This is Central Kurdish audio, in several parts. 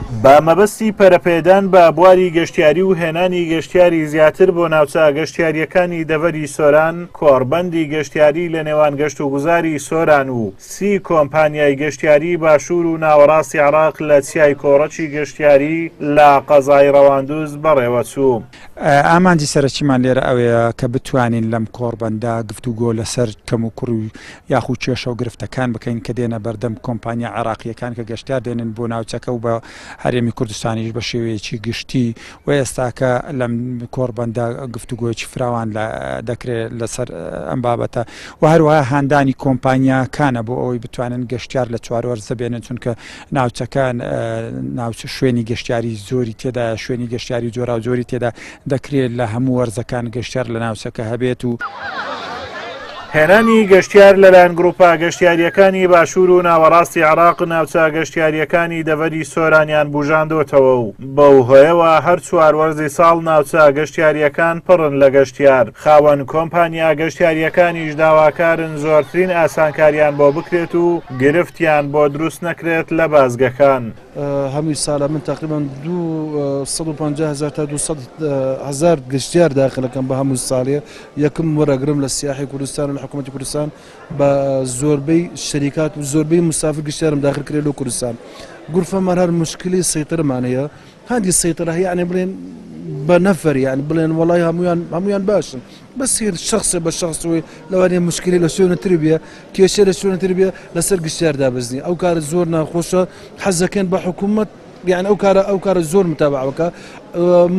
بە مەبەستی پەرەپێدان بە بواری گەشتیاری و هێنانی گەشتیاری زیاتر بۆ ناوچە گەشتیاریەکانی دەڤەری سۆران، کۆڕبەندی گەشتیاری لە نێوان گەشت و گوزاری سۆران و 30 کۆمپانیای گەشتیاری باشوور و ناوەڕاستی عێراق لە چیای کۆڕەکی گەشتیاری لە قەزای ڕەواندوز بەڕێوەچوو. ئامانجی سەرەکیمان لێرە ئەوەیە کە بتوانین لەم کۆڕبەندا گفتوگۆ لەسەر کەم و کوڕ و یاخود کێشە و گرفتەکان بکەین کە دێنە بەردەم کۆمپانیا عێراقیەکان کە گەشتیار دێنن بۆ ناوچەکە و بە هەرێمی کوردستانیش بە شێوەیەکی گشتی و ئێستاکە لەم کۆڕبەندا گفتوگۆیەکی فراوان دەکرێت لەسەر ئەم بابەتە و هەروەها هاندانی کۆمپانیاکانە بۆ ئەوەی بتوانن گەشتیار لە چوارۆرزە بێنن، چونکە ناوچەکان شوێنی گەشتیاری زۆری تێدا، شوێنی گەشتیاری جۆرا و جۆری تێدا دەکرێت لە هەموو وەرزەکان گەشتیار لە ناوچەکە هەبێت و هێنانی گەشتیار لەلایەن گروپا گەشتیاریەکانی باشوور و ناوەڕاستی عێراق ناوچە گەشتیاریەکانی دەڤەری سۆرانیان بوژاندۆتەوە و بەو هۆیەوە هەر چوار وەرزی ساڵ ناوچە گەشتیاریەکان پڕن لە گەشتیار. خاوەن کۆمپانیا گەشتیاریەکانیش داواکارن زۆرترین ئاسانکاریان بۆ بکرێت و گرفتیان بۆ دروست نەکرێت لە بازگەکان. هەمووی ساڵە من تقریبا 250,000 تا 200,000 گەشتیار داخلەکەم بە هەموو ساڵێ. یەکم وەرەگرم لە سیاحی کوردستان و لە حکوومەتی کوردستان بە زۆربەی شەریکات و زۆربەی مسافر گەشتیارم داخل کرێت لە کوردستان. گورفەمان هەر مشکلی سەیترمان هەیە، هەندی سەیترە هەیە، یعنی بڵێن بە نەفەر، یعنی بڵێن وەڵای هەمویان باشن، بەس شخص بە شخصی لەوانەیە مشکلی لە شوێنە تر بێ، کێشە لە شوێنە تر بێ لەسەر گەشتیار دابەزنی. ئەو کارە زۆر ناخۆشە، حەزەکەن بە حکوومەت، یعنی ئەو کارە زۆر متابعەکە،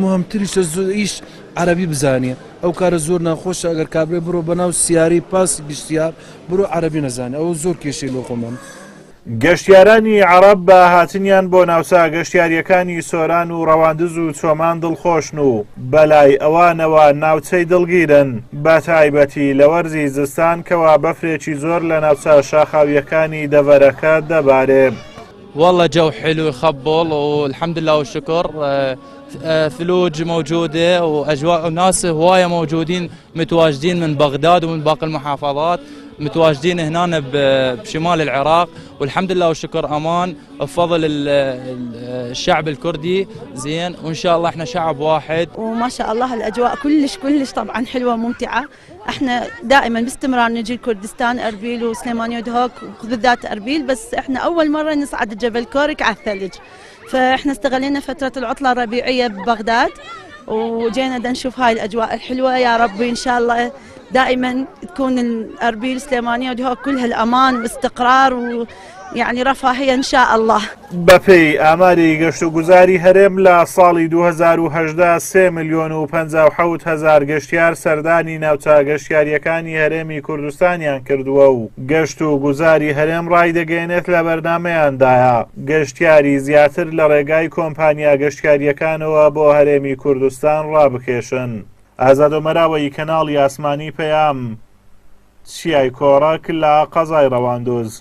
مهمتریشە ئیش عەرەبی بزانێ. ئەو کارە زۆر ناخۆشە، ئەگەر کابرێ بڕۆ بەناو سیاری پاسی گەشتیار بڕۆ عەرەبی نەزانێ، ئەو زۆر کێشەی لۆ خۆمان. گەشتیارانی عەرەب بە هاتنیان بۆ ناوچە گەشتیاریەکانی سۆران و ڕەواندز و چۆمان دڵخۆشن و بەلای ئەوانەوە ناوچەی دڵگیرن، بە تایبەتی لە وەرزی زستان کەوا بەفرێکی زۆر لە ناوچە شاخاویەکانی دەڤەرەکە دەبارێ. والله جو حلو يخبل والحمد لله والشكر. ثلوج موجودة وأجواء وناس هواية موجودين متواجدين من بغداد ومن باقي المحافظات، متواجدين هنا بشمال العراق، والحمد لله والشكر أمان بفضل الشعب الكردي زين، وإن شاء الله احنا شعب واحد. وما شاء الله الأجواء كلش طبعا حلوة وممتعة. احنا دائما باستمرار نجي كردستان، أربيل وسليمانية ودهوك وبالذات أربيل، بس احنا أول مرة نصعد جبل كورك على الثلج، فاحنا استغلينا فترة العطلة الربيعية ببغداد وجينا نشوف هاي الأجواء الحلوة. يا ربي إن شاء الله دائما تكون الأربيل سليمانية ودهوك كلها الأمان واستقرار ويعني رفاهية إن شاء الله. بەپێی ئاماری گەشت و گوزاری هەرێم لە ساڵی 2018 3,057,000 گەشتیار سەردانی ناوچە گەشتیاریەکانی هەرێمی کوردستانیان کردووە و گەشت و گوزاری هەرێم ڕایدەگەێنێت لە بەرنامەیاندایە گەشتیاری زیاتر لە ڕێگای کۆمپانیا گەشتیاریەکانەوە بۆ هەرێمی کوردستان ڕابکێشن. ئازادۆمەراوەی کەناڵی ئاسمانی پەیام، چیای کۆڕەک لە قەزای ڕەواندوز.